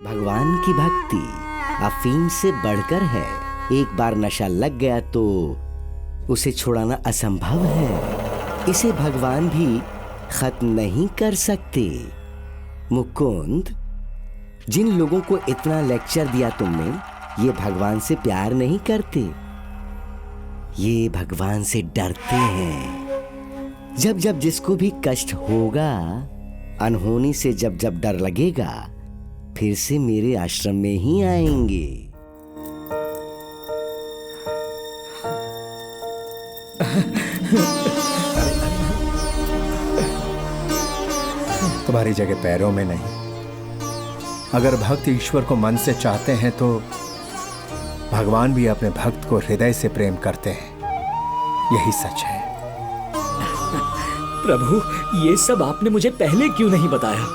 भगवान की भक्ति अफीम से बढ़कर है। एक बार नशा लग गया तो उसे छुड़ाना असंभव है। इसे भगवान भी खत्म नहीं कर सकते। मुकुंद, जिन लोगों को इतना लेक्चर दिया तुमने, ये भगवान से प्यार नहीं करते, ये भगवान से डरते हैं। जब जब जिसको भी कष्ट होगा, अनहोनी से जब जब डर लगेगा, फिर से मेरे आश्रम में ही आएंगे। तुम्हारी जगह पैरों में नहीं। अगर भक्त ईश्वर को मन से चाहते हैं तो भगवान भी अपने भक्त को हृदय से प्रेम करते हैं। यही सच है। प्रभु, ये सब आपने मुझे पहले क्यों नहीं बताया?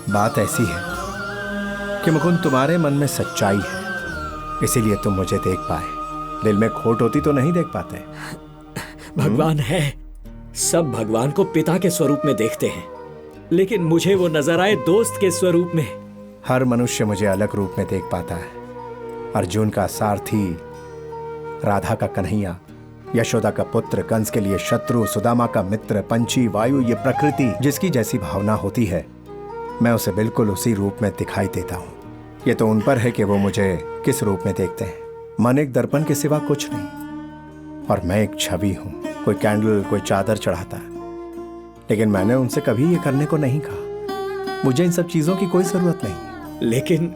बात ऐसी है कि मुकुंद, तुम्हारे मन में सच्चाई है, इसीलिए तुम मुझे देख पाए। दिल में खोट होती तो नहीं देख पाते। भगवान है, सब भगवान को पिता के स्वरूप में देखते हैं, लेकिन मुझे वो नजर आए दोस्त के स्वरूप में। हर मनुष्य मुझे अलग रूप में देख पाता है। अर्जुन का सारथी, राधा का कन्हैया, यशोदा का पुत्र, कंस के लिए शत्रु, सुदामा का मित्र, पंछी, वायु, ये प्रकृति जिसकी जैसी भावना होती है, मैं उसे बिल्कुल उसी रूप में दिखाई देता हूँ। ये तो उन पर है कि वो मुझे किस रूप में देखते हैं। मन एक दर्पण के सिवा कुछ नहीं, और मैं एक छवि हूँ। कोई कैंडल, कोई चादर चढ़ाता है, लेकिन मैंने उनसे कभी ये करने को नहीं कहा। मुझे इन सब चीजों की कोई जरूरत नहीं। लेकिन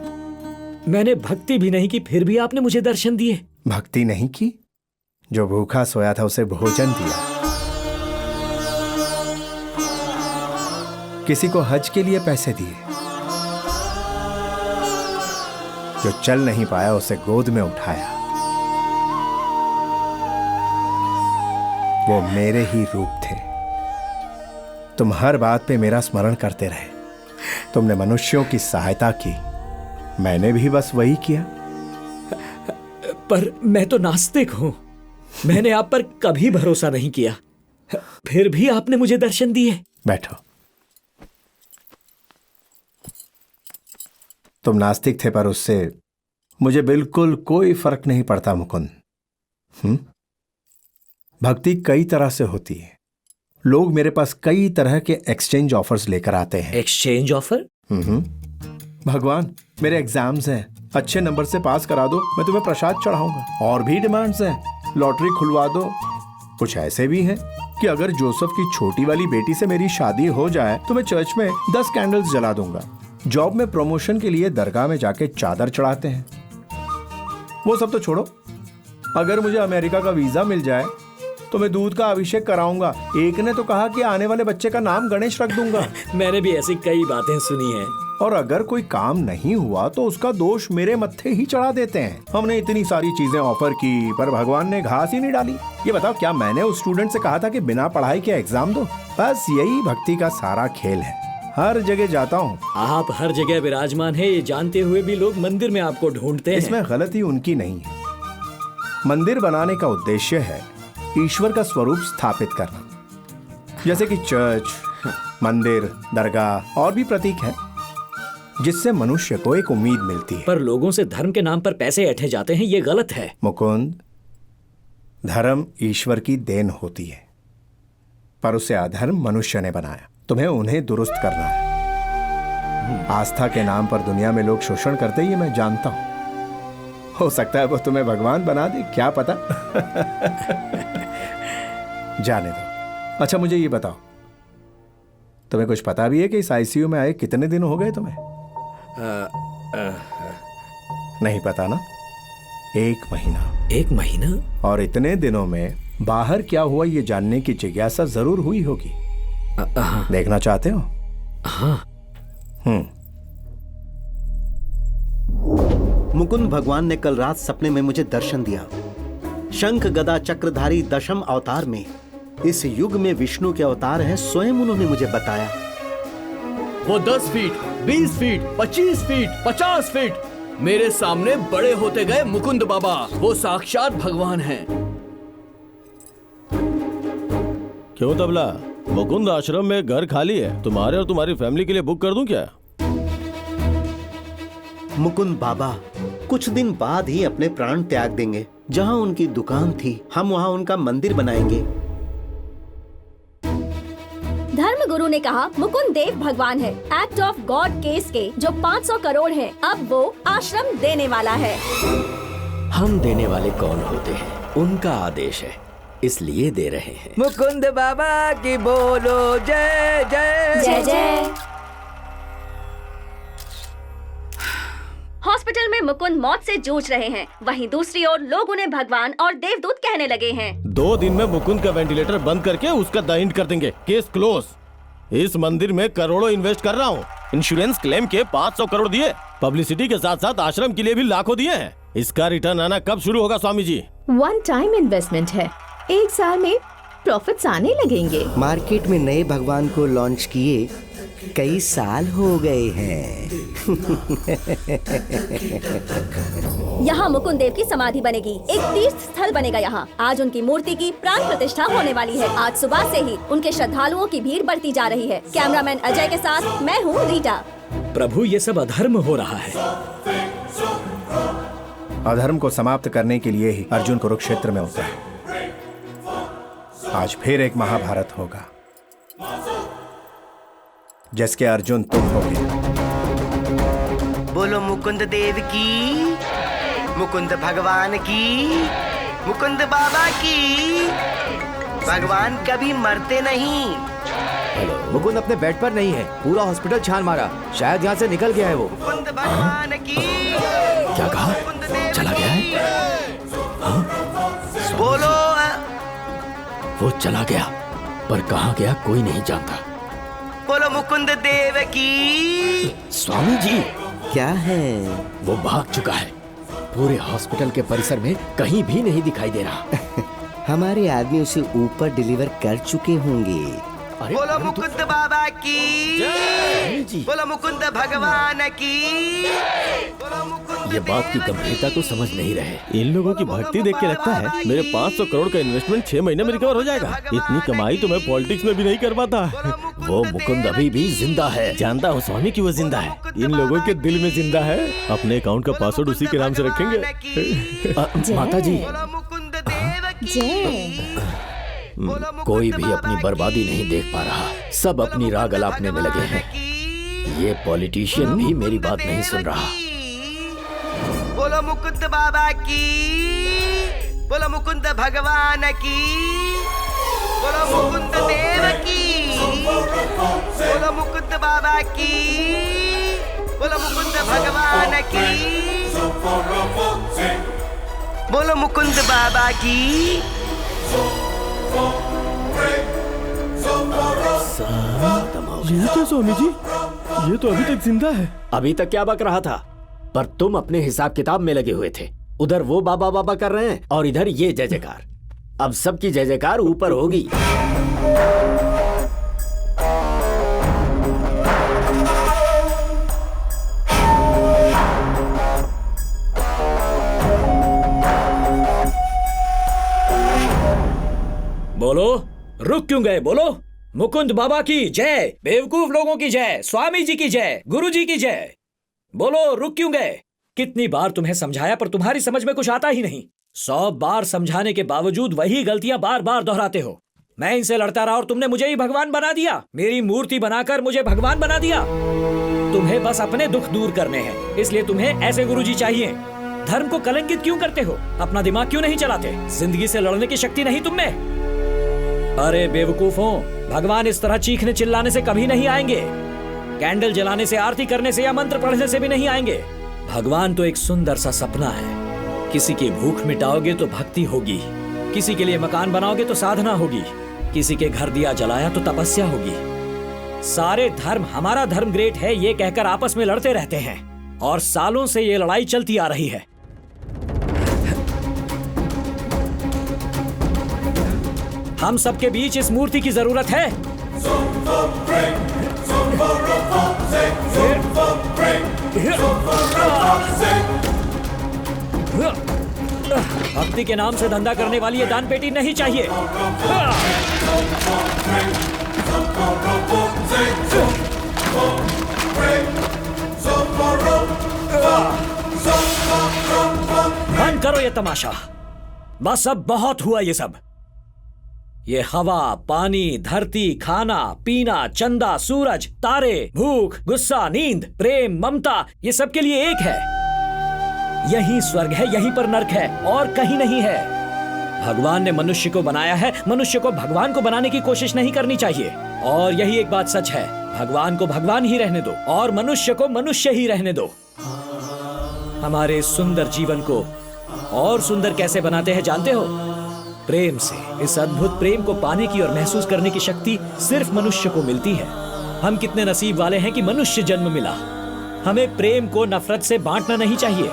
मैंने भक्ति भी नहीं की, फिर भी आपने मुझे दर्शन दिए। भक्ति नहीं की? जो भूखा सोया था उसे भोजन दिया। किसी को हज के लिए पैसे दिए। जो चल नहीं पाया उसे गोद में उठाया। वो मेरे ही रूप थे। तुम हर बात पे मेरा स्मरण करते रहे। तुमने मनुष्यों की सहायता की, मैंने भी बस वही किया। पर मैं तो नास्तिक हूं, मैंने आप पर कभी भरोसा नहीं किया, फिर भी आपने मुझे दर्शन दिए। बैठो। तुम नास्तिक थे, पर उससे मुझे बिल्कुल कोई फर्क नहीं पड़ता मुकुंद। भक्ति कई तरह से होती है। लोग मेरे पास कई तरह के एक्सचेंज ऑफर्स लेकर आते हैं। Exchange offer? भगवान, मेरे एग्जाम्स हैं, अच्छे नंबर से पास करा दो, मैं तुम्हें प्रसाद चढ़ाऊंगा। और भी डिमांड्स हैं, लॉटरी खुलवा दो। कुछ ऐसे भी हैं कि अगर जोसेफ की छोटी वाली बेटी से मेरी शादी हो जाए तो मैं चर्च में 10 कैंडल्स जला दूंगा। जॉब में प्रमोशन के लिए दरगाह में जाके चादर चढ़ाते हैं। वो सब तो छोड़ो, अगर मुझे अमेरिका का वीजा मिल जाए तो मैं दूध का अभिषेक कराऊंगा। एक ने तो कहा कि आने वाले बच्चे का नाम गणेश रख दूंगा। मैंने भी ऐसी कई बातें सुनी हैं। और अगर कोई काम नहीं हुआ तो उसका दोष मेरे मत्थे ही चढ़ा देते हैं। हमने इतनी सारी चीजें ऑफर की, पर भगवान ने घास ही नहीं डाली। ये बताओ, क्या मैंने उस स्टूडेंट से कहा था कि बिना पढ़ाई के एग्जाम दो? बस यही भक्ति का सारा खेल है। हर जगह जाता हूँ। आप हर जगह विराजमान है, ये जानते हुए भी लोग मंदिर में आपको ढूंढते हैं। इसमें गलती उनकी नहीं है। मंदिर बनाने का उद्देश्य है ईश्वर का स्वरूप स्थापित करना, जैसे कि चर्च, मंदिर, दरगाह और भी प्रतीक है, जिससे मनुष्य को एक उम्मीद मिलती है। पर लोगों से धर्म के नाम पर पैसे ऐंठे जाते हैं, ये गलत है। मुकुंद, धर्म ईश्वर की देन होती है, पर उसे अधर्म मनुष्य ने बनाया। तुम्हें उन्हें दुरुस्त करना है। आस्था के नाम पर दुनिया में लोग शोषण करते ही मैं जानता हूं। हो सकता है वो तुम्हें भगवान बना दे, क्या पता। जाने दो। अच्छा, मुझे ये बताओ, तुम्हें कुछ पता भी है कि इस आईसीयू में आए कितने दिन हो गए तुम्हें? नहीं पता ना? 1 महीना। 1 महीना? और इतने दिनों में बाहर क्या हुआ ये जानने की जिज्ञासा जरूर हुई होगी। देखना चाहते हो? हाँ। मुकुंद, भगवान ने कल रात सपने में मुझे दर्शन दिया। शंख गदा चक्रधारी दशम अवतार में इस युग में विष्णु के अवतार हैं, स्वयं उन्होंने मुझे बताया। वो 10 फीट, 20 फीट, 25 फीट, 50 फीट मेरे सामने बड़े होते गए मुकुंद बाबा। वो साक्षात भगवान हैं। क्यों तबला, मुकुंद आश्रम में घर खाली है, तुम्हारे और तुम्हारी फैमिली के लिए बुक कर दूं क्या? मुकुंद बाबा कुछ दिन बाद ही अपने प्राण त्याग देंगे। जहाँ उनकी दुकान थी हम वहाँ उनका मंदिर बनाएंगे। धर्मगुरु ने कहा मुकुंद देव भगवान है। एक्ट ऑफ गॉड केस के जो 500 करोड़ है, अब वो आश्रम देने वाला है। हम देने वाले कौन होते हैं? उनका आदेश है, इसलिए दे रहे हैं। मुकुंद बाबा की बोलो जय जय जय जय। हॉस्पिटल में मुकुंद मौत से जूझ रहे हैं, वहीं दूसरी ओर लोग उन्हें भगवान और देवदूत कहने लगे हैं। 2 दिन में मुकुंद का वेंटिलेटर बंद करके उसका दाहिंड कर देंगे। Case close. इस मंदिर में करोड़ों इन्वेस्ट कर रहा हूँ। इंश्योरेंस क्लेम के 500 करोड़ दिए, पब्लिसिटी के साथ साथ आश्रम के लिए भी लाखों दिए हैं। इसका रिटर्न आना कब शुरू होगा स्वामी जी? 1 टाइम इन्वेस्टमेंट है, 1 साल में प्रॉफिट्स आने लगेंगे। मार्केट में नए भगवान को लॉन्च किए कई साल हो गए हैं। यहाँ मुकुंद देव की समाधि बनेगी, एक तीर्थ स्थल बनेगा यहाँ। आज उनकी मूर्ति की प्राण प्रतिष्ठा होने वाली है। आज सुबह से ही उनके श्रद्धालुओं की भीड़ बढ़ती जा रही है। कैमरामैन अजय के साथ मैं हूँ रीटा। प्रभु, ये सब अधर्म हो रहा है। अधर्म को समाप्त करने के लिए ही अर्जुन कुरुक्षेत्र में उतरा। आज फिर एक महाभारत होगा जिसके अर्जुन तुम होगे। बोलो मुकुंद देव की, मुकुंद भगवान की, मुकुंद बाबा की। भगवान कभी मरते नहीं। मुकुंद अपने बेड पर नहीं है, पूरा हॉस्पिटल छान मारा, शायद यहाँ से निकल गया है वो। मुकुंद भगवान की। क्या कहा? चला गया है? बोलो। वो चला गया, पर कहाँ गया कोई नहीं जानता। बोलो मुकुंद देव की। स्वामी जी, क्या है? वो भाग चुका है। पूरे हॉस्पिटल के परिसर में कहीं भी नहीं दिखाई दे रहा। हमारे आदमी उसे ऊपर डिलीवर कर चुके होंगे। बोलो मुकुंद बाबा की। बोलो मुकुंद भगवान की। बोलो मुकुंद। ये बात की गंभीरता को समझ नहीं रहे। इन लोगों की भक्ति देख के लगता है मेरे 500 करोड़ का इन्वेस्टमेंट 6 महीने में रिकवर हो जाएगा। इतनी कमाई तो मैं पॉलिटिक्स में भी नहीं कर पाता। वो मुकुंद अभी भी जिंदा है। जानता हूँ स्वामी कि वो जिंदा है। इन लोगों के दिल में जिंदा है। अपने अकाउंट का पासवर्ड उसी के नाम से रखेंगे। माता जी, जय। कोई भी अपनी बर्बादी नहीं देख पा रहा। सब अपनी राग अलापने में लगे हैं। ये पॉलिटिशियन भी मेरी बात नहीं सुन रहा। बोलो मुकुंद बाबा की। बोलो मुकुंद भगवान की। बोलो मुकुंद देव की। बोलो मुकुंद बाबा की। बोलो मुकुंद भगवान की। बोलो मुकुंद बाबा की। ये क्या स्वामी जी? ये तो अभी तक जिंदा है। अभी तक क्या बक रहा था? पर तुम अपने हिसाब किताब में लगे हुए थे। उधर वो बाबा बाबा कर रहे हैं और इधर ये जय जयकार। अब सबकी जय जयकार ऊपर होगी। बोलो, रुक क्यों गए? बोलो। मुकुंद बाबा की जय, बेवकूफ लोगों की जय, स्वामी जी की जय, गुरु जी की जय। बोलो, रुक क्यों गए? कितनी बार तुम्हें समझाया पर तुम्हारी समझ में कुछ आता ही नहीं। 100 बार समझाने के बावजूद वही गलतियां बार बार दोहराते हो। मैं इनसे लड़ता रहा और तुमने मुझे ही भगवान बना दिया। मेरी मूर्ति बनाकर मुझे भगवान बना दिया। तुम्हें बस अपने दुख दूर करने हैं, इसलिए तुम्हें ऐसे गुरुजी चाहिए। धर्म को कलंकित क्यों करते हो? अपना दिमाग क्यों नहीं चलाते? जिंदगी से लड़ने की शक्ति नहीं तुम में? अरे बेवकूफों, भगवान इस तरह चीखने चिल्लाने से कभी नहीं आएंगे। कैंडल जलाने से, आरती करने से या मंत्र पढ़ने से भी नहीं आएंगे। भगवान तो एक सुंदर सा सपना है। किसी की भूख मिटाओगे तो भक्ति होगी, किसी के लिए मकान बनाओगे तो साधना होगी, किसी के घर दिया जलाया तो तपस्या होगी। सारे धर्म हमारा धर्म ग्रेट है ये कहकर आपस में लड़ते रहते हैं और सालों से ये लड़ाई चलती आ रही है। हम सबके बीच इस मूर्ति की जरूरत है। भक्ति के नाम से धंधा करने वाली ये दान पेटी नहीं चाहिए। तमाशा। बस अब बहुत हुआ ये सब। ये हवा, पानी, धरती, खाना पीना, चंदा, सूरज, तारे, भूख, गुस्सा, नींद, प्रेम, ममता, ये सब के लिए एक है। यही स्वर्ग है, यही पर नर्क है, और कहीं नहीं है। भगवान ने मनुष्य को बनाया है, मनुष्य को भगवान को बनाने की कोशिश नहीं करनी चाहिए। और यही एक बात सच है, भगवान को भगवान ही रहने दो और मनुष्य को मनुष्य ही रहने दो। हमारे सुंदर जीवन को और सुंदर कैसे बनाते हैं जानते हो? प्रेम से। इस अद्भुत प्रेम को पाने की और महसूस करने की शक्ति सिर्फ मनुष्य को मिलती है। हम कितने नसीब वाले हैं कि मनुष्य जन्म मिला। हमें प्रेम को नफरत से बांटना नहीं चाहिए।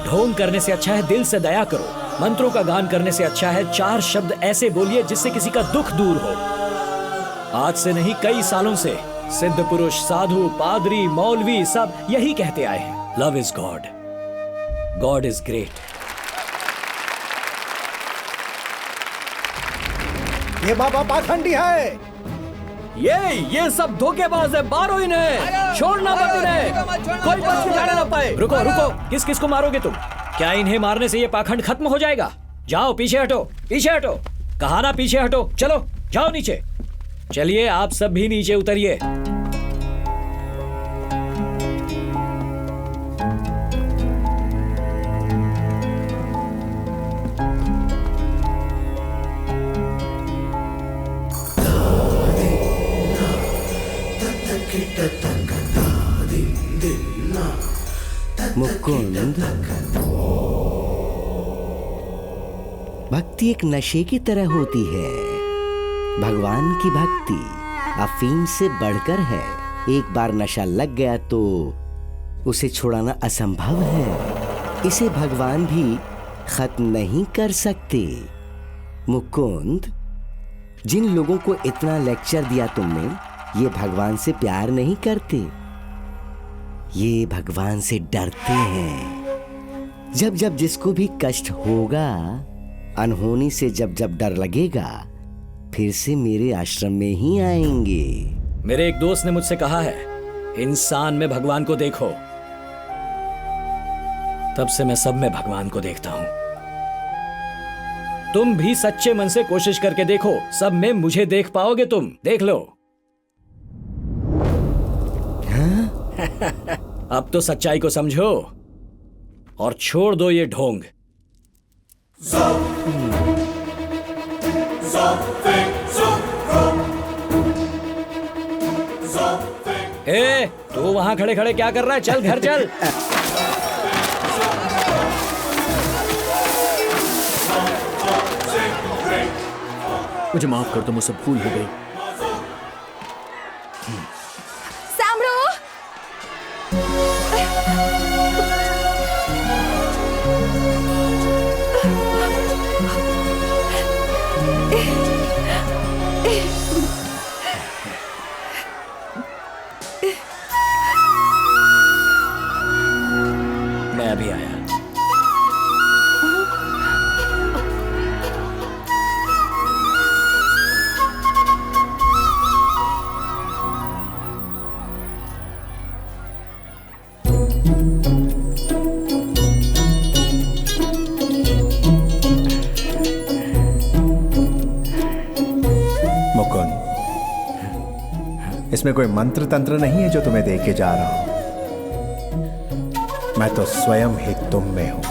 ढोंग करने से अच्छा है दिल से दया करो। मंत्रों का गान करने से अच्छा है 4 शब्द ऐसे बोलिए जिससे किसी का दुख दूर हो। आज से नहीं, कई सालों से सिद्ध पुरुष, साधु, पादरी, मौलवी सब यही कहते आए हैं, love is God, God is great. ये बाबा पाखंडी है। ये सब धोखेबाज है, मारो इन्हें, छोड़ना मत इन्हें, कोई बच के जाने ना पाए। रुको रुको, किस किस को मारोगे तुम? क्या इन्हें मारने से ये पाखंड खत्म हो जाएगा? जाओ पीछे हटो, पीछे हटो। कहा ना पीछे हटो, चलो जाओ नीचे। चलिए आप सब भी नीचे उतरिए। मुकुंद, भक्ति एक नशे की तरह होती है। भगवान की भक्ति अफीम से बढ़कर है। एक बार नशा लग गया तो उसे छुड़ाना असंभव है। इसे भगवान भी खत्म नहीं कर सकते। मुकुंद, जिन लोगों को इतना लेक्चर दिया तुमने, ये भगवान से प्यार नहीं करते, ये भगवान से डरते हैं। जब जब जिसको भी कष्ट होगा, अनहोनी से जब जब डर लगेगा, फिर से मेरे आश्रम में ही आएंगे। मेरे एक दोस्त ने मुझसे कहा है, इंसान में भगवान को देखो। तब से मैं सब में भगवान को देखता हूं। तुम भी सच्चे मन से कोशिश करके देखो, सब में मुझे देख पाओगे तुम। देख लो। अब तो सच्चाई को समझो और छोड़ दो ये ढोंग। ए, तू वहां खड़े खड़े क्या कर रहा है? चल घर चल। मुझे माफ कर दो, मुझसे भूल हो गई। मैं अभी आया। मुकुंद, इसमें कोई मंत्र तंत्र नहीं है जो तुम्हें दे के जा रहा हूं। मैं तो स्वयं ही तुम में हूं।